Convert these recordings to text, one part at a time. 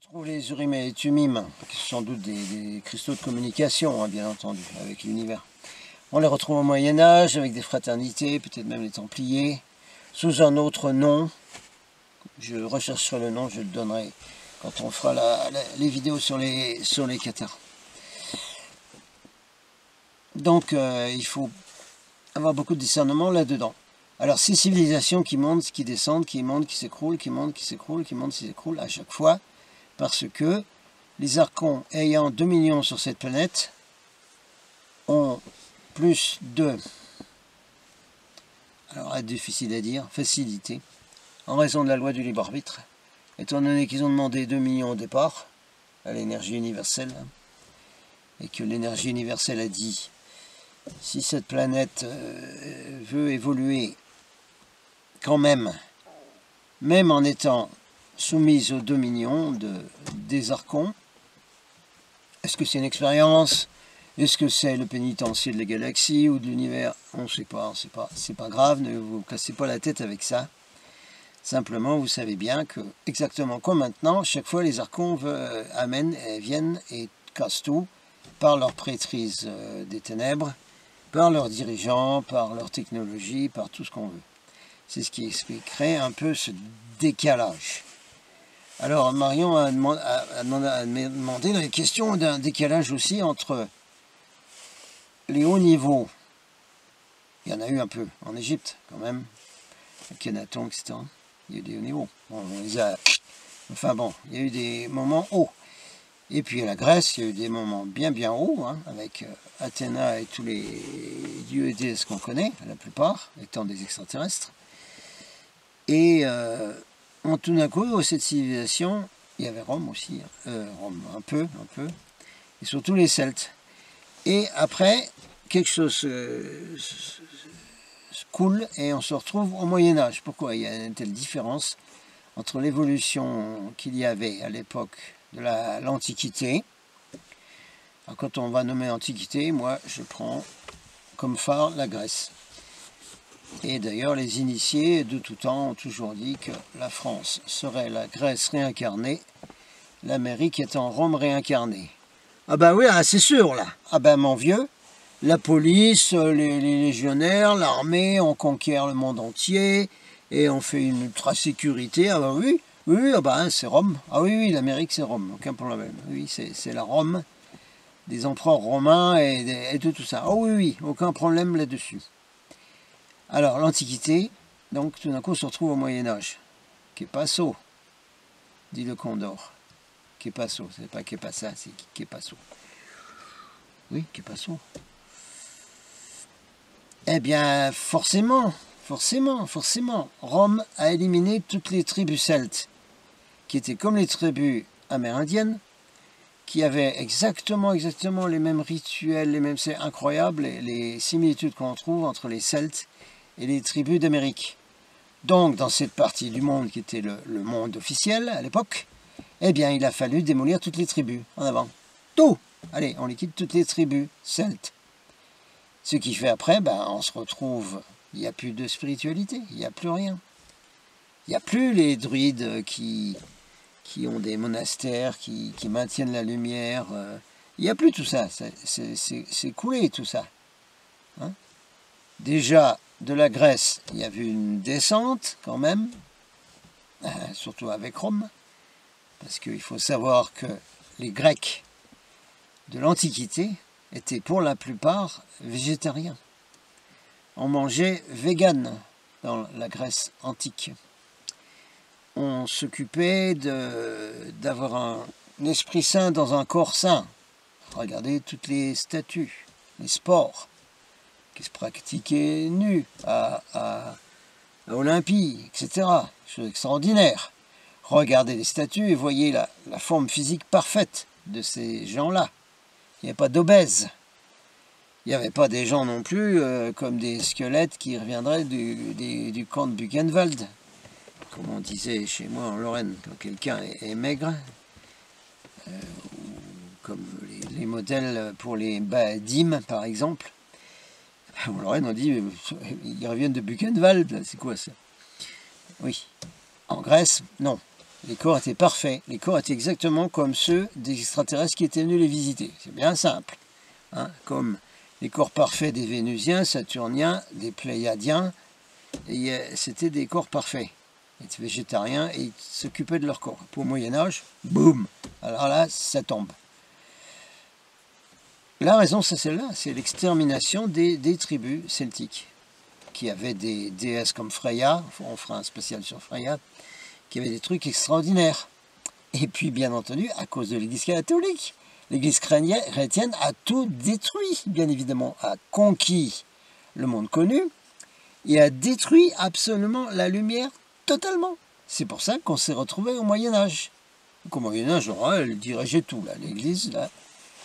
retrouve les Urim et les Thummim, qui sont sans doute des cristaux de communication, hein, bien entendu, avec l'univers. On les retrouve au Moyen-Âge, avec des fraternités, peut-être même les Templiers, sous un autre nom. Je rechercherai le nom, je le donnerai quand on fera les vidéos sur les cathares. Donc, il faut avoir beaucoup de discernement là-dedans. Alors, ces civilisations qui montent, qui descendent, qui montent, qui s'écroulent, qui montent, qui s'écroulent, qui montent, qui s'écroulent, à chaque fois, parce que les archons ayant 2 millions sur cette planète ont plus de, alors difficile à dire, facilité, en raison de la loi du libre arbitre, étant donné qu'ils ont demandé 2 millions au départ, à l'énergie universelle, et que l'énergie universelle a dit, si cette planète veut évoluer quand même en étant soumise aux 2 millions des archons, est-ce que c'est une expérience? Est-ce que c'est le pénitencier de la galaxie ou de l'univers? On ne sait pas, c'est pas grave, ne vous cassez pas la tête avec ça. Simplement, vous savez bien que, exactement comme maintenant, chaque fois les archons viennent et cassent tout par leur prêtrise des ténèbres, par leurs dirigeants, par leur technologie, par tout ce qu'on veut. C'est ce qui expliquerait un peu ce décalage. Alors, Marion a demandé la question d'un décalage aussi entre les hauts niveaux. Il y en a eu un peu en Égypte, quand même, Akhenaton, etc. Il y a eu des hauts niveaux. Bon, on les a... Enfin bon, il y a eu des moments hauts. Et puis à la Grèce, il y a eu des moments bien hauts, hein, avec Athéna et tous les dieux et déesses qu'on connaît, la plupart, étant des extraterrestres. Et tout d'un coup, cette civilisation, il y avait Rome aussi, Rome un peu, et surtout les Celtes. Et après, quelque chose coule et on se retrouve au Moyen-Âge. Pourquoi il y a une telle différence entre l'évolution qu'il y avait à l'époque de l'Antiquité? Quand on va nommer Antiquité, moi je prends comme phare la Grèce. Et d'ailleurs, les initiés de tout temps ont toujours dit que la France serait la Grèce réincarnée, l'Amérique étant Rome réincarnée. Ah ben oui, c'est sûr là. Ah ben mon vieux, la police, les légionnaires, l'armée, on conquiert le monde entier et on fait une ultra-sécurité. Ah ben oui, ah ben c'est Rome. Ah oui, l'Amérique c'est Rome, aucun problème. Oui, c'est la Rome des empereurs romains et de tout ça. Ah oui, aucun problème là-dessus. Alors, l'Antiquité, donc, tout d'un coup, on se retrouve au Moyen-Âge. Qu'est pas ça, dit le Condor. Qu'est pas ça, c'est pas qu'est pas ça, c'est qu'est pas ça. Oui, qu'est pas ça. Eh bien, forcément, Rome a éliminé toutes les tribus celtes, qui étaient comme les tribus amérindiennes, qui avaient exactement les mêmes rituels, les mêmes... C'est incroyable, les similitudes qu'on trouve entre les Celtes et les tribus d'Amérique. Donc, dans cette partie du monde qui était le monde officiel à l'époque, eh bien, il a fallu démolir toutes les tribus en avant. Tout! Allez, on liquide toutes les tribus celtes. Ce qui fait après, on se retrouve, il n'y a plus de spiritualité, il n'y a plus rien. Il n'y a plus les druides qui ont des monastères, qui maintiennent la lumière. Il n'y a plus tout ça, c'est coulé tout ça. Hein? Déjà, de la Grèce, il y a eu une descente quand même, surtout avec Rome, parce qu'il faut savoir que les Grecs de l'Antiquité étaient pour la plupart végétariens. On mangeait vegan dans la Grèce antique. On s'occupait d'avoir un esprit sain dans un corps sain. Regardez toutes les statues, les sports qui se pratiquaient nus à Olympie, etc. Chose extraordinaire. Regardez les statues et voyez la forme physique parfaite de ces gens-là. Il n'y avait pas d'obèses. Il n'y avait pas des gens non plus comme des squelettes qui reviendraient du camp de Buchenwald. Comme on disait chez moi en Lorraine, quand quelqu'un est maigre, comme les modèles pour les dîmes par exemple, en Lorraine on dit ils reviennent de Buchenwald, c'est quoi ça? Oui, en Grèce, non. Les corps étaient parfaits. Les corps étaient exactement comme ceux des extraterrestres qui étaient venus les visiter. C'est bien simple. Hein, comme les corps parfaits des Vénusiens, Saturniens, des Pléiadiens. C'était des corps parfaits. Ils étaient végétariens et ils s'occupaient de leur corps. Pour au Moyen-Âge, boum. Alors là, ça tombe. La raison, c'est celle-là. C'est l'extermination des tribus celtiques, qui avaient des déesses comme Freya. On fera un spécial sur Freya, qui avait des trucs extraordinaires. Et puis, bien entendu, à cause de l'Église catholique, l'Église chrétienne a tout détruit, bien évidemment, a conquis le monde connu et a détruit absolument la lumière totalement. C'est pour ça qu'on s'est retrouvé au Moyen-Âge. Donc au Moyen-Âge, elle dirigeait tout, là, l'Église, là.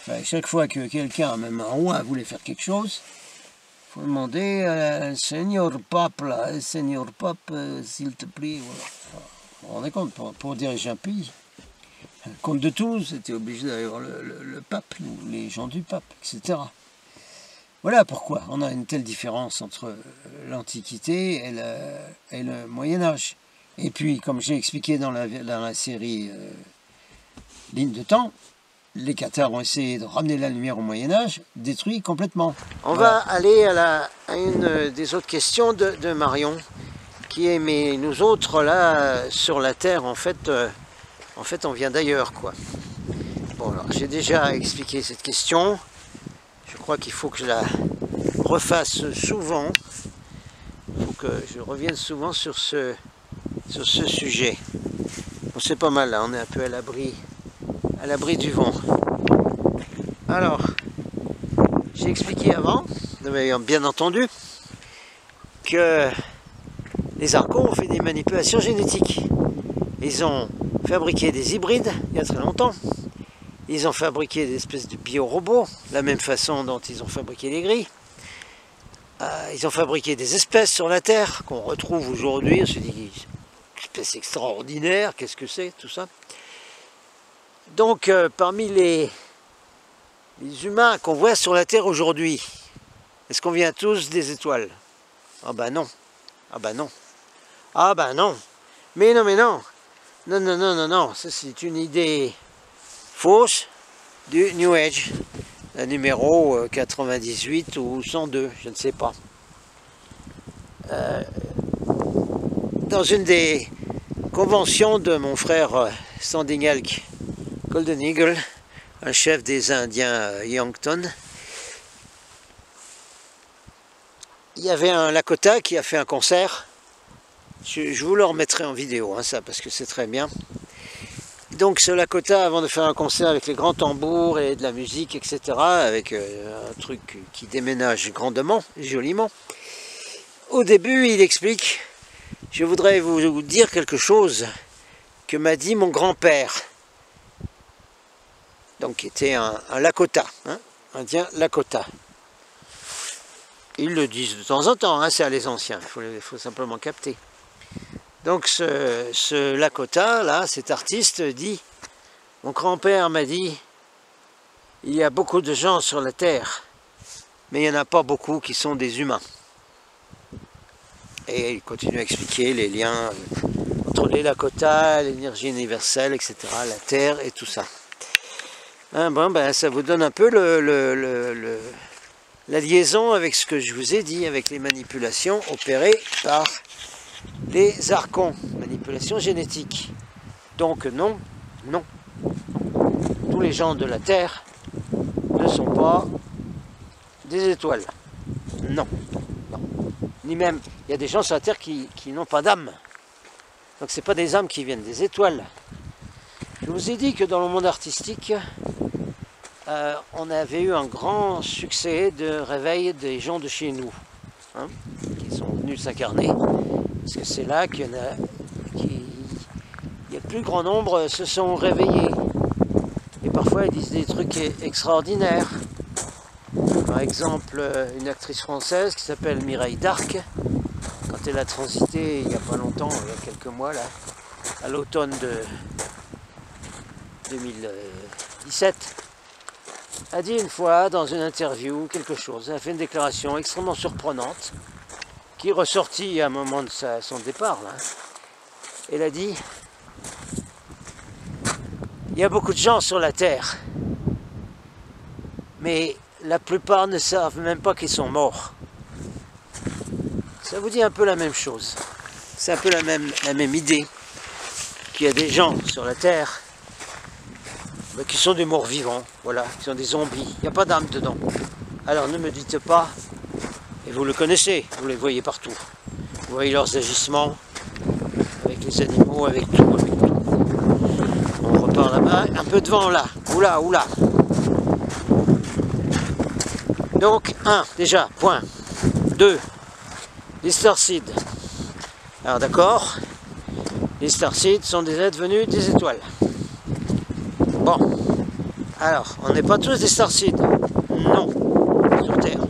Enfin, chaque fois que quelqu'un, même un roi, voulait faire quelque chose, il faut demander Seigneur Pape, là, Seigneur Pape, s'il te plaît, voilà. Vous vous rendez compte, pour diriger un pays. Le comte de Toulouse était obligé d'avoir le pape, les gens du pape, etc. Voilà pourquoi on a une telle différence entre l'Antiquité et le Moyen-Âge. Et puis, comme j'ai expliqué dans la série Ligne de temps, les Cathares ont essayé de ramener la lumière au Moyen-Âge, détruit complètement. On va aller à une des autres questions de Marion, qui est, mais nous autres, là, sur la Terre, en fait on vient d'ailleurs, quoi. Bon, alors, j'ai déjà expliqué cette question. Je crois qu'il faut que je la refasse souvent. Il faut que je revienne souvent sur ce sujet. Bon, c'est pas mal, là, on est un peu à l'abri du vent. Alors, j'ai expliqué avant, bien entendu, que les archons ont fait des manipulations génétiques. Ils ont fabriqué des hybrides il y a très longtemps. Ils ont fabriqué des espèces de biorobots, de la même façon dont ils ont fabriqué les grilles. Ils ont fabriqué des espèces sur la Terre qu'on retrouve aujourd'hui. On se dit, espèce extraordinaire, qu'est-ce que c'est, tout ça. Donc, parmi les humains qu'on voit sur la Terre aujourd'hui, est-ce qu'on vient tous des étoiles? Ah ben non. Ah ben non. Ah ben non. Mais non, mais non. Non, non, non, non, non. Ça, c'est une idée fausse du New Age. La numéro 98 ou 102, je ne sais pas. Dans une des conventions de mon frère Standing Elk Golden Eagle, un chef des Indiens Yankton, il y avait un Lakota qui a fait un concert. Je vous le remettrai en vidéo, hein, ça, parce que c'est très bien. Donc ce Lakota, avant de faire un concert avec les grands tambours et de la musique, etc., avec un truc qui déménage grandement, joliment, au début, il explique, je voudrais vous dire quelque chose que m'a dit mon grand-père, donc qui était un Lakota, hein, indien Lakota. Ils le disent de temps en temps, hein, c'est à les anciens, il faut simplement capter. Donc ce Lakota, là, cet artiste dit, mon grand-père m'a dit, il y a beaucoup de gens sur la Terre, mais il n'y en a pas beaucoup qui sont des humains. Et il continue à expliquer les liens entre les Lakota, l'énergie universelle, etc., la Terre et tout ça. Hein, bon, ben, ça vous donne un peu la liaison avec ce que je vous ai dit, avec les manipulations opérées par les archons, manipulation génétique. Donc non, non. Tous les gens de la Terre ne sont pas des étoiles. Non, non. Ni même, il y a des gens sur la Terre qui n'ont pas d'âme. Donc c'est pas des âmes qui viennent des étoiles. Je vous ai dit que dans le monde artistique, on avait eu un grand succès de réveil des gens de chez nous, hein, qui sont venus s'incarner. Parce que c'est là qu'il y en a le plus grand nombre se sont réveillés. Et parfois ils disent des trucs extraordinaires. Par exemple, une actrice française qui s'appelle Mireille Darc, quand elle a transité il n'y a pas longtemps, il y a quelques mois là, à l'automne de 2017, a dit une fois dans une interview quelque chose. Elle a fait une déclaration extrêmement surprenante qui est ressortie à un moment de son départ. Là. Elle a dit Il y a beaucoup de gens sur la Terre, mais la plupart ne savent même pas qu'ils sont morts. Ça vous dit un peu la même chose. C'est un peu la même idée qu'il y a des gens sur la Terre qui sont des morts vivants, voilà, qui sont des zombies. Il n'y a pas d'âme dedans. Alors ne me dites pas, et vous le connaissez, vous les voyez partout. Vous voyez leurs agissements avec les animaux, avec tout, avec tout. On repart là-bas, un peu de vent là, oula, oula. Donc, 1, déjà, point. 2, les starseeds. Alors d'accord, les starseeds sont des êtres venus des étoiles. Bon, alors, on n'est pas tous des starseeds. Non, sur Terre,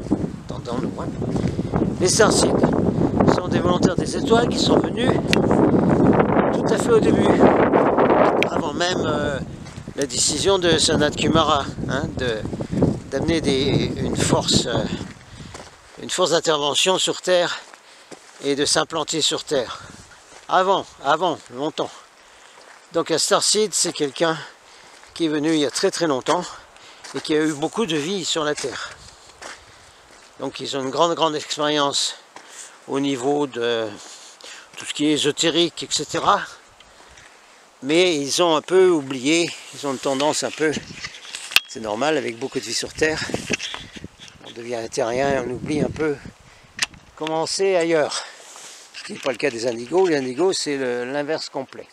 entendons-nous. Hein. Les starseeds sont des volontaires des étoiles qui sont venus tout à fait au début, avant même la décision de Sanat Kumara, hein, d'amener une force d'intervention sur Terre et de s'implanter sur Terre. Avant, longtemps. Donc un starseed, c'est quelqu'un qui est venu il y a très très longtemps et qui a eu beaucoup de vie sur la Terre. Donc ils ont une grande expérience au niveau de tout ce qui est ésotérique, etc. Mais ils ont un peu oublié, ils ont une tendance un peu, c'est normal avec beaucoup de vie sur Terre, on devient terrien et on oublie un peu comment c'est ailleurs. Ce qui n'est pas le cas des indigos. Les indigos, c'est l'inverse complet.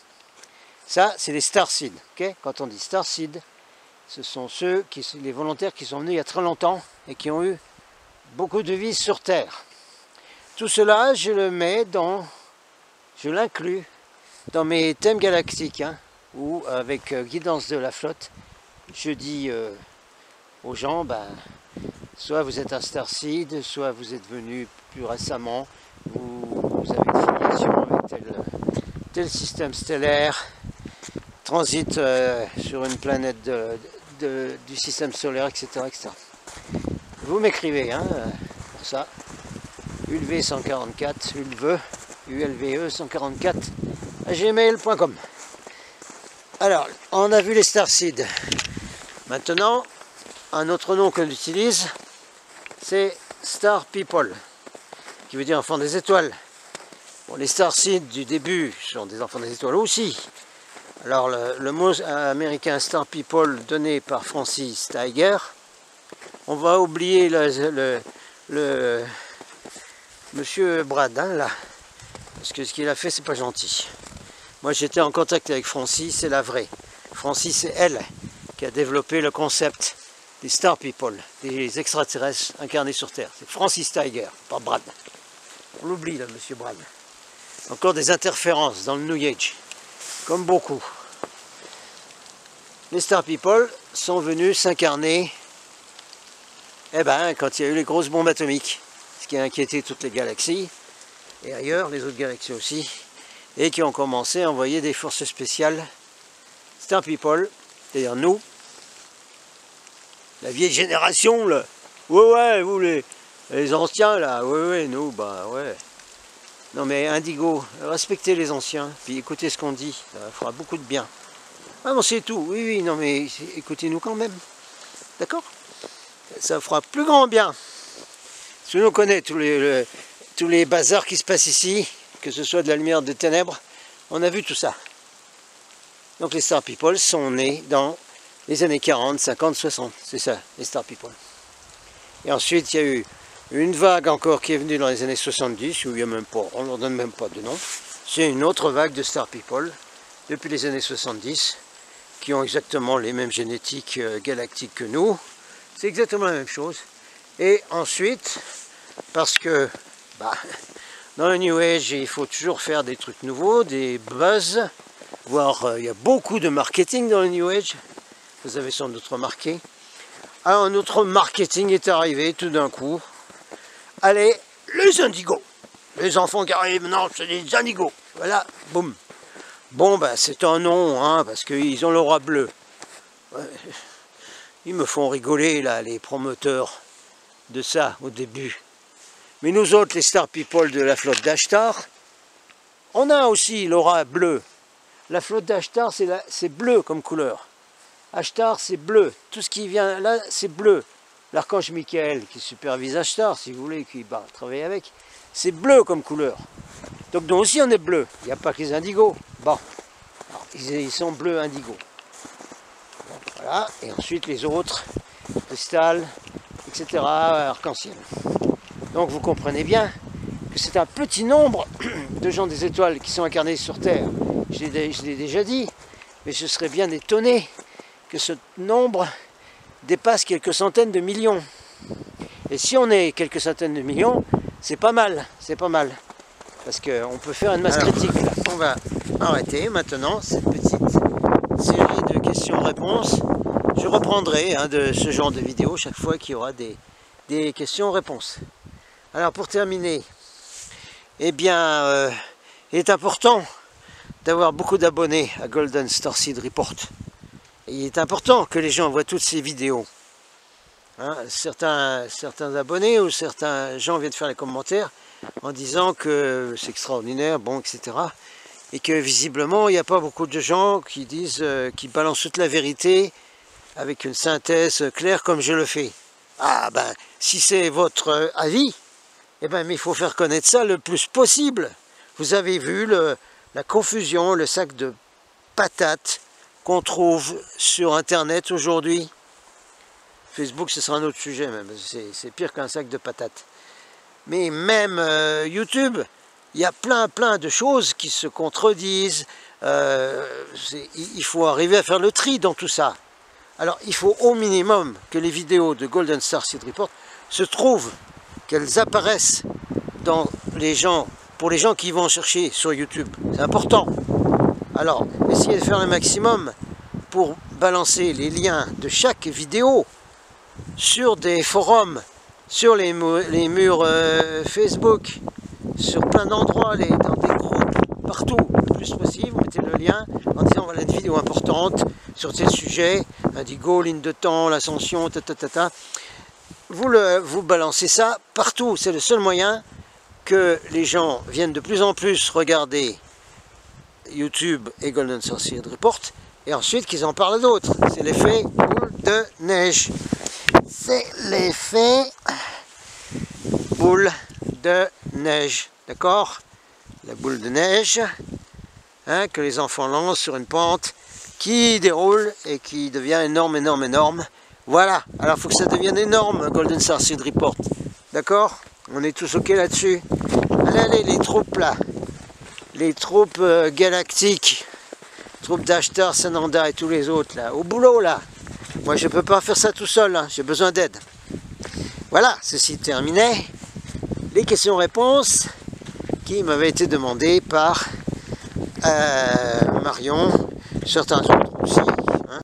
Ça, c'est les starseeds. Okay, quand on dit starseed, ce sont les volontaires qui sont venus il y a très longtemps et qui ont eu beaucoup de vie sur Terre. Tout cela, je l'inclus dans mes thèmes galactiques, hein, où avec guidance de la flotte, je dis aux gens, ben, soit vous êtes un starseed, soit vous êtes venu plus récemment, vous avez une filiation avec tel système stellaire, transite sur une planète du système solaire, etc. etc. Vous m'écrivez hein, pour ça, ulv144, ulve 144 à gmail.com. Alors, on a vu les starseeds. Maintenant, un autre nom qu'on utilise, c'est Star People, qui veut dire enfant des étoiles. Bon, les starseeds du début sont des enfants des étoiles aussi. Alors le mot américain Star People donné par Francis Tiger, on va oublier le monsieur Brad, hein, là, parce que ce qu'il a fait c'est pas gentil. Moi j'étais en contact avec Francis, c'est la vraie. Francis c'est elle qui a développé le concept des Star People, des extraterrestres incarnés sur Terre. C'est Francis Tiger, pas Brad. On l'oublie là, monsieur Brad. Encore des interférences dans le New Age, comme beaucoup. Les Star People sont venus s'incarner quand il y a eu les grosses bombes atomiques, ce qui a inquiété toutes les galaxies, et ailleurs, les autres galaxies aussi, et qui ont commencé à envoyer des forces spéciales Star People, c'est-à-dire nous, la vieille génération, là. Ouais, vous les anciens, là, ouais, nous, bah ouais. Non mais Indigo, respectez les anciens, puis écoutez ce qu'on dit, ça fera beaucoup de bien. Ah non, c'est tout, oui, non mais écoutez-nous quand même, d'accord? Ça fera plus grand bien. Si on connaît tous les bazars qui se passent ici, que ce soit de la lumière, des ténèbres, on a vu tout ça. Donc les Star People sont nés dans les années 40, 50, 60, c'est ça, les Star People. Et ensuite il y a eu une vague encore qui est venue dans les années 70, où il y a même pas, on ne leur donne même pas de nom. C'est une autre vague de Star People, depuis les années 70, qui ont exactement les mêmes génétiques galactiques que nous. C'est exactement la même chose. Et ensuite, parce que dans le New Age, il faut toujours faire des trucs nouveaux, des buzz, voire il y a beaucoup de marketing dans le New Age, vous avez sans doute remarqué. Alors, un autre marketing est arrivé tout d'un coup. Allez, les indigos, les enfants qui arrivent, non, c'est les indigos, voilà, boum. Bon, c'est un nom, hein, parce qu'ils ont l'aura bleue. Ouais. Ils me font rigoler, là, les promoteurs de ça, au début. Mais nous autres, les Star People de la flotte d'Ashtar, on a aussi l'aura bleue. La flotte d'Ashtar, c'est bleu comme couleur. Ashtar, c'est bleu. Tout ce qui vient là, c'est bleu. L'archange Michael, qui supervise Ashtar, si vous voulez, qui travaille avec, c'est bleu comme couleur. Donc nous aussi, on est bleu. Il n'y a pas que les indigos. Bon, alors, ils sont bleus indigo. Bon, voilà. Et ensuite, les autres, cristal, etc., arc-en-ciel. Donc vous comprenez bien que c'est un petit nombre de gens des étoiles qui sont incarnés sur Terre. Je l'ai déjà dit, mais je serais bien étonné que ce nombre dépasse quelques centaines de millions. Et si on est quelques centaines de millions, c'est pas mal, parce qu'on peut faire une masse critique. Là. On va arrêter maintenant cette petite série de questions-réponses. Je reprendrai de ce genre de vidéo chaque fois qu'il y aura des questions-réponses. Alors pour terminer, eh bien, il est important d'avoir beaucoup d'abonnés à Golden Starseed Report. Et il est important que les gens voient toutes ces vidéos. Hein, certains abonnés ou certains gens viennent faire les commentaires en disant que c'est extraordinaire, bon, etc. Et que visiblement, il n'y a pas beaucoup de gens qui disent, qui balancent toute la vérité avec une synthèse claire comme je le fais. Ah ben, si c'est votre avis, eh ben, mais il faut faire connaître ça le plus possible. Vous avez vu la confusion, le sac de patates qu'on trouve sur Internet aujourd'hui. Facebook, ce sera un autre sujet, même. C'est pire qu'un sac de patates. Mais même YouTube, il y a plein de choses qui se contredisent. Il faut arriver à faire le tri dans tout ça. Alors, il faut au minimum que les vidéos de Golden Starseed Report se trouvent, qu'elles apparaissent dans pour les gens qui vont chercher sur YouTube. C'est important. Alors, essayez de faire le maximum pour balancer les liens de chaque vidéo sur des forums, sur les murs Facebook, sur plein d'endroits, dans des groupes, partout, le plus possible. Vous mettez le lien en disant voilà une vidéo importante sur tel sujet, Indigo, ligne de temps, l'ascension, Vous balancez ça partout, c'est le seul moyen que les gens viennent de plus en plus regarder YouTube et Golden Starseed Report, et ensuite qu'ils en parlent à d'autres. C'est l'effet boule de neige. C'est l'effet boule de neige, d'accord? La boule de neige que les enfants lancent sur une pente qui déroule et qui devient énorme. Voilà, alors il faut que ça devienne énorme, Golden Starseed Report, d'accord? On est tous ok là-dessus. Allez, les troupes là, les troupes galactiques, troupes d'Ashtar, Sananda et tous les autres là, au boulot là. Moi je peux pas faire ça tout seul, hein. J'ai besoin d'aide. Voilà, ceci terminé. Les questions-réponses qui m'avaient été demandées par Marion, certains autres aussi. Hein.